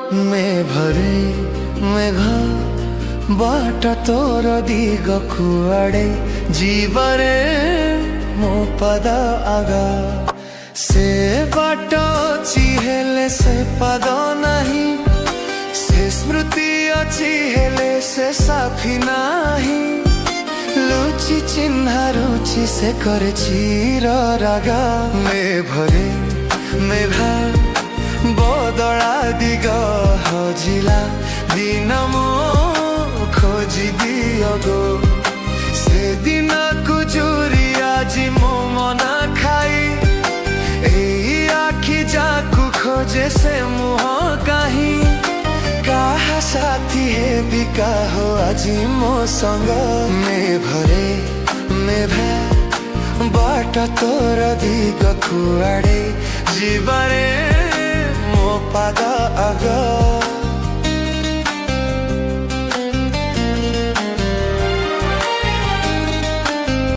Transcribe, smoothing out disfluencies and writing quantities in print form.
भरे मेघ बाट तोर दिग कुआड़े जीवरे मो पद आगा से बाट अच्छी हेले से पद नहीं से स्मृति अच्छी हेले से साथी नहीं लुचि चिन्ह रुचि से करे चीर रागा भरे मेघ बदला दिग हजिला दिन मो खोजी दियो गो से दिन को चोरी आज मो मना खाई ए आखि जाकु खोजे से मुह कहीं कहा साथी है बिका हो आज मो संग भरे भे बाट तोर दिग कुआड़े जीवरे मो पद आगा।